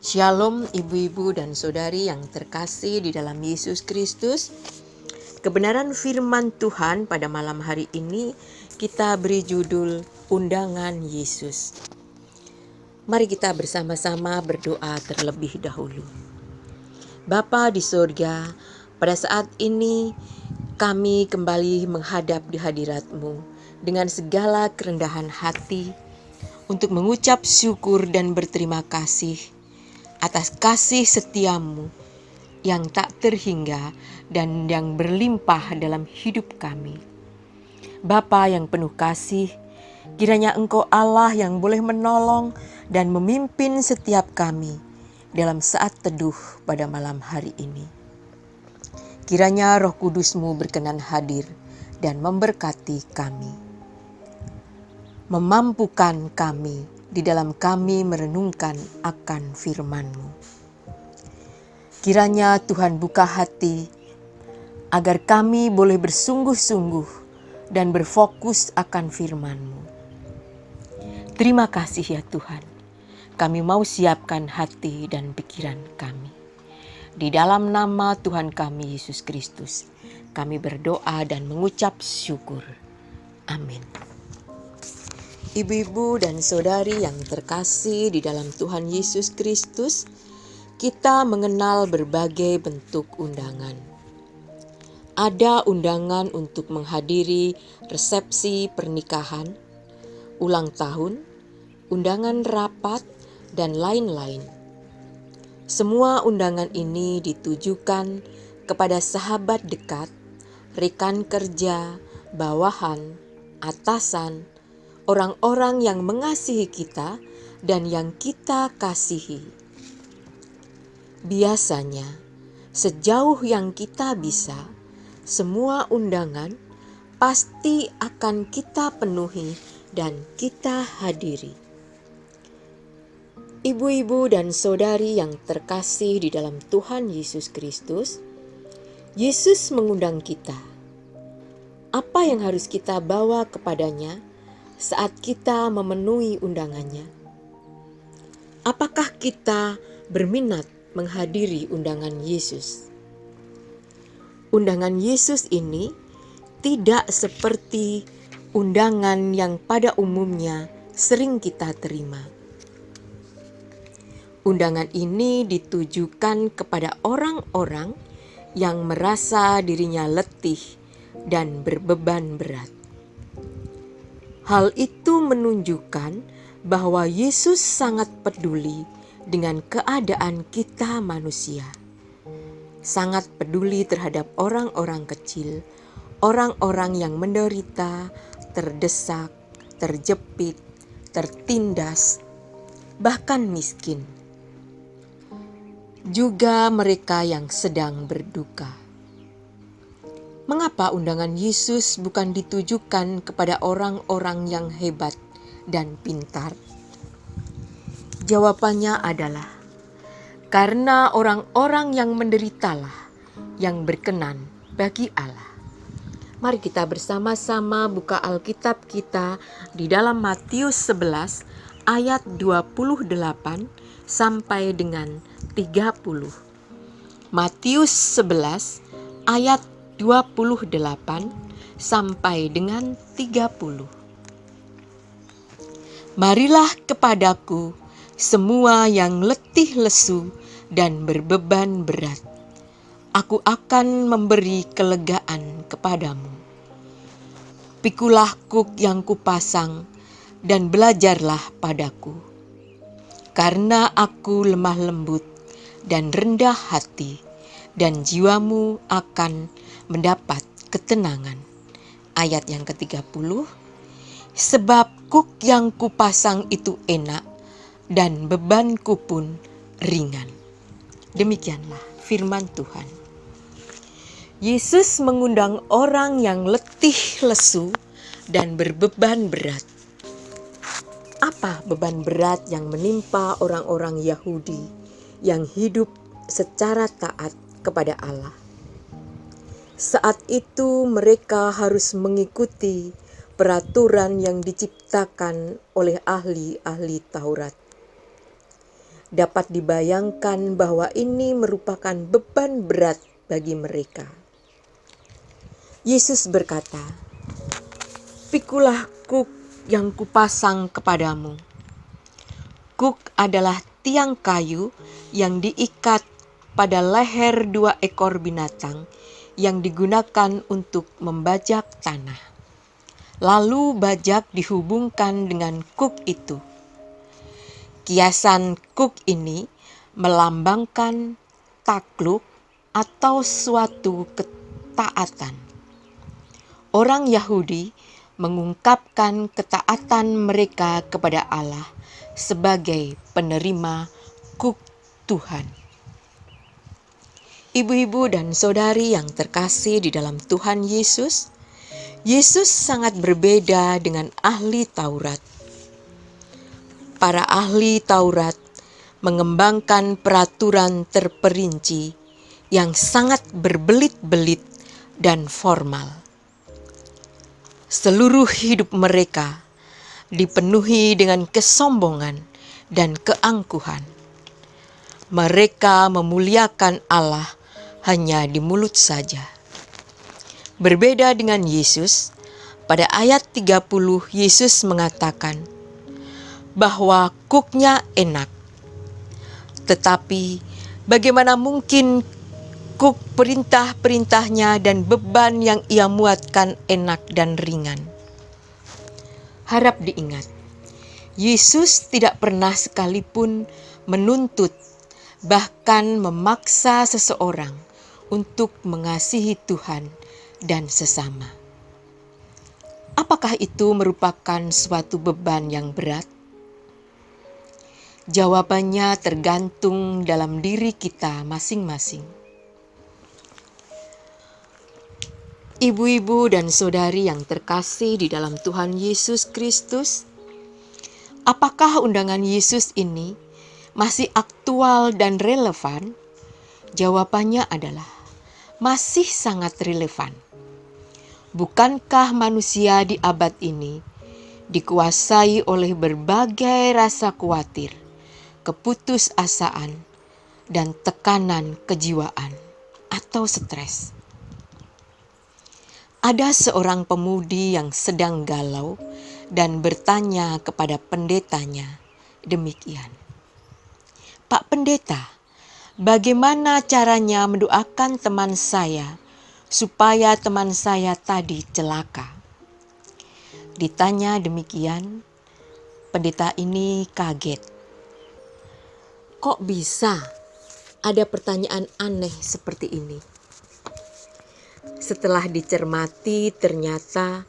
Shalom ibu-ibu dan saudari yang terkasih di dalam Yesus Kristus. Kebenaran firman Tuhan pada malam hari ini kita beri judul Undangan Yesus. Mari kita bersama-sama berdoa terlebih dahulu. Bapa di surga, pada saat ini kami kembali menghadap di hadirat-Mu dengan segala kerendahan hati untuk mengucap syukur dan berterima kasih atas kasih setiamu yang tak terhingga dan yang berlimpah dalam hidup kami. Bapa yang penuh kasih, kiranya Engkau Allah yang boleh menolong dan memimpin setiap kami dalam saat teduh pada malam hari ini. Kiranya Roh Kudus-Mu berkenan hadir dan memberkati kami, memampukan kami di dalam kami merenungkan akan firman-Mu. Kiranya Tuhan buka hati agar kami boleh bersungguh-sungguh dan berfokus akan firman-Mu. Terima kasih ya Tuhan, kami mau siapkan hati dan pikiran kami. Di dalam nama Tuhan kami Yesus Kristus, kami berdoa dan mengucap syukur. Amin. Ibu-ibu dan saudari yang terkasih di dalam Tuhan Yesus Kristus, kita mengenal berbagai bentuk undangan. Ada undangan untuk menghadiri resepsi pernikahan, ulang tahun, undangan rapat, dan lain-lain. Semua undangan ini ditujukan kepada sahabat dekat, rekan kerja, bawahan, atasan, orang-orang yang mengasihi kita dan yang kita kasihi. Biasanya, sejauh yang kita bisa, semua undangan pasti akan kita penuhi dan kita hadiri. Ibu-ibu dan saudari yang terkasih di dalam Tuhan Yesus Kristus, Yesus mengundang kita. Apa yang harus kita bawa kepadanya saat kita memenuhi undangannya? Apakah kita berminat menghadiri undangan Yesus? Undangan Yesus ini tidak seperti undangan yang pada umumnya sering kita terima. Undangan ini ditujukan kepada orang-orang yang merasa dirinya letih dan berbeban berat. Hal itu menunjukkan bahwa Yesus sangat peduli dengan keadaan kita manusia. Sangat peduli terhadap orang-orang kecil, orang-orang yang menderita, terdesak, terjepit, tertindas, bahkan miskin. Juga mereka yang sedang berduka. Mengapa undangan Yesus bukan ditujukan kepada orang-orang yang hebat dan pintar? Jawabannya adalah karena orang-orang yang menderitalah yang berkenan bagi Allah. Mari kita bersama-sama buka Alkitab kita di dalam Matius 11 ayat 28 sampai dengan 30. Matius 11 ayat 28 sampai dengan 30. Marilah kepadaku semua yang letih lesu dan berbeban berat. Aku akan memberi kelegaan kepadamu. Pikulah kuk yang kupasang dan belajarlah padaku. Karena aku lemah lembut dan rendah hati, dan jiwamu akan mendapat ketenangan. Ayat yang ke-30, sebab kuk yang kupasang itu enak dan bebanku pun ringan. Demikianlah firman Tuhan. Yesus mengundang orang yang letih lesu dan berbeban berat. Apa beban berat yang menimpa orang-orang Yahudi yang hidup secara taat kepada Allah? Saat itu mereka harus mengikuti peraturan yang diciptakan oleh ahli-ahli Taurat. dapat dibayangkan bahwa ini merupakan beban berat bagi mereka. Yesus berkata, "Pikulah kuk yang kupasang kepadamu." Kuk adalah tiang kayu yang diikat pada leher 2 ekor binatang yang digunakan untuk membajak tanah. Lalu bajak dihubungkan dengan kuk itu. Kiasan kuk ini melambangkan takluk atau suatu ketaatan. Orang Yahudi mengungkapkan ketaatan mereka kepada Allah sebagai penerima kuk Tuhan. Ibu-ibu dan saudari yang terkasih di dalam Tuhan Yesus, Yesus sangat berbeda dengan ahli Taurat. Para ahli Taurat mengembangkan peraturan terperinci yang sangat berbelit-belit dan formal. Seluruh hidup mereka dipenuhi dengan kesombongan dan keangkuhan. Mereka memuliakan Allah hanya di mulut saja. Berbeda dengan Yesus, pada ayat 30 Yesus mengatakan bahwa kuknya enak. Tetapi bagaimana mungkin kuk perintah-perintahnya dan beban yang ia muatkan enak dan ringan? Harap diingat, Yesus tidak pernah sekalipun menuntut, bahkan memaksa seseorang untuk mengasihi Tuhan dan sesama. Apakah itu merupakan suatu beban yang berat? Jawabannya tergantung dalam diri kita masing-masing. Ibu-ibu dan saudari yang terkasih di dalam Tuhan Yesus Kristus, apakah undangan Yesus ini masih aktual dan relevan? Jawabannya adalah masih sangat relevan. Bukankah manusia di abad ini dikuasai oleh berbagai rasa khawatir, keputusasaan, dan tekanan kejiwaan atau stres? Ada seorang pemudi yang sedang galau dan bertanya kepada pendetanya demikian, "Pak Pendeta, bagaimana caranya mendoakan teman saya supaya teman saya tadi celaka?" Ditanya demikian, pendeta ini kaget. Kok bisa ada pertanyaan aneh seperti ini? Setelah dicermati, ternyata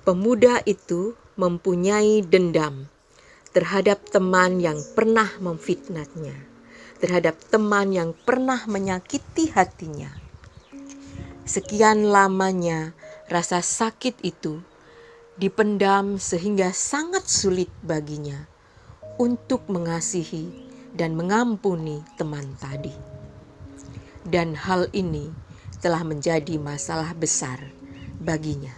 pemuda itu mempunyai dendam terhadap teman yang pernah memfitnahnya, terhadap teman yang pernah menyakiti hatinya. Sekian lamanya rasa sakit itu dipendam sehingga sangat sulit baginya untuk mengasihi dan mengampuni teman tadi. Dan hal ini telah menjadi masalah besar baginya.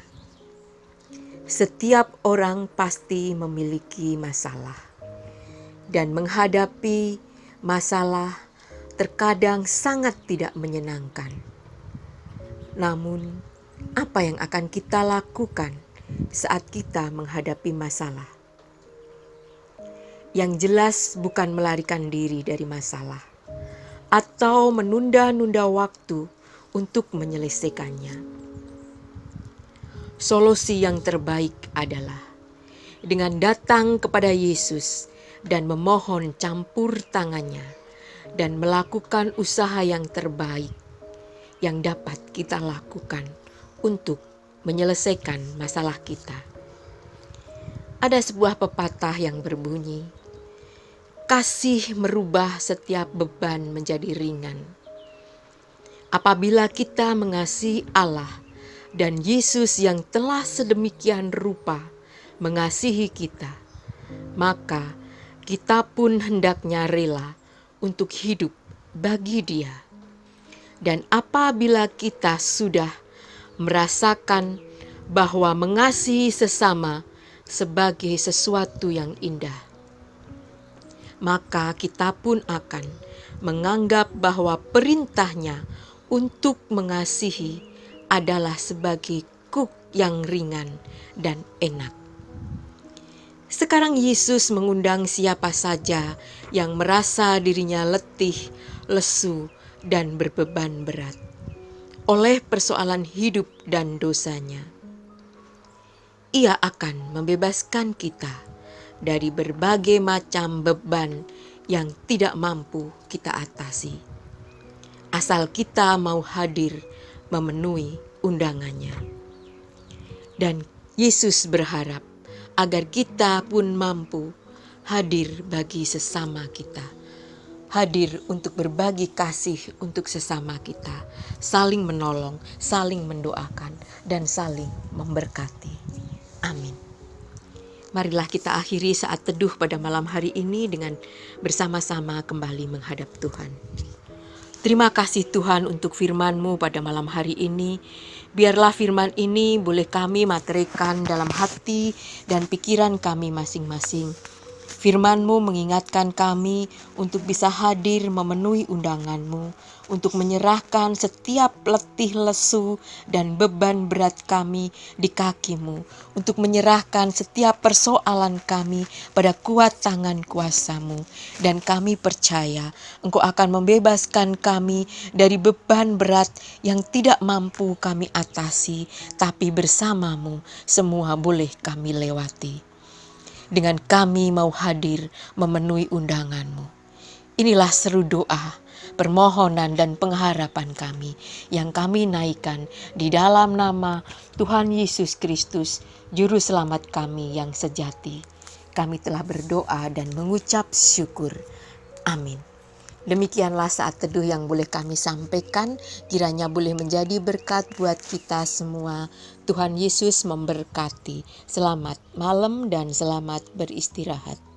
Setiap orang pasti memiliki masalah, dan menghadapi masalah terkadang sangat tidak menyenangkan. Namun, apa yang akan kita lakukan saat kita menghadapi masalah? Yang jelas bukan melarikan diri dari masalah atau menunda-nunda waktu untuk menyelesaikannya. Solusi yang terbaik adalah dengan datang kepada Yesus dan memohon campur tangannya dan melakukan usaha yang terbaik yang dapat kita lakukan untuk menyelesaikan masalah kita. Ada sebuah pepatah yang berbunyi, "Kasih merubah setiap beban menjadi ringan." Apabila kita mengasihi Allah dan Yesus yang telah sedemikian rupa mengasihi kita, maka kita pun hendaknya rela untuk hidup bagi Dia. Dan apabila kita sudah merasakan bahwa mengasihi sesama sebagai sesuatu yang indah, maka kita pun akan menganggap bahwa perintahnya untuk mengasihi adalah sebagai kuk yang ringan dan enak. Sekarang Yesus mengundang siapa saja yang merasa dirinya letih, lesu, dan berbeban berat oleh persoalan hidup dan dosanya. Ia akan membebaskan kita dari berbagai macam beban yang tidak mampu kita atasi, asal kita mau hadir memenuhi undangannya. Dan Yesus berharap agar kita pun mampu hadir bagi sesama kita, hadir untuk berbagi kasih untuk sesama kita, saling menolong, saling mendoakan, dan saling memberkati. Amin. Marilah kita akhiri saat teduh pada malam hari ini dengan bersama-sama kembali menghadap Tuhan. Terima kasih Tuhan untuk firman-Mu pada malam hari ini. Biarlah firman ini boleh kami materikan dalam hati dan pikiran kami masing-masing. Firman-Mu mengingatkan kami untuk bisa hadir memenuhi undangan-Mu, untuk menyerahkan setiap letih lesu dan beban berat kami di kaki-Mu, untuk menyerahkan setiap persoalan kami pada kuat tangan kuasa-Mu. Dan kami percaya Engkau akan membebaskan kami dari beban berat yang tidak mampu kami atasi, tapi bersama-Mu semua boleh kami lewati. Dengan kami mau hadir memenuhi undangan-Mu. Inilah seru doa, permohonan dan pengharapan kami yang kami naikkan di dalam nama Tuhan Yesus Kristus, Juru Selamat kami yang sejati. Kami telah berdoa dan mengucap syukur. Amin. Demikianlah saat teduh yang boleh kami sampaikan, kiranya boleh menjadi berkat buat kita semua. Tuhan Yesus memberkati. Selamat malam dan selamat beristirahat.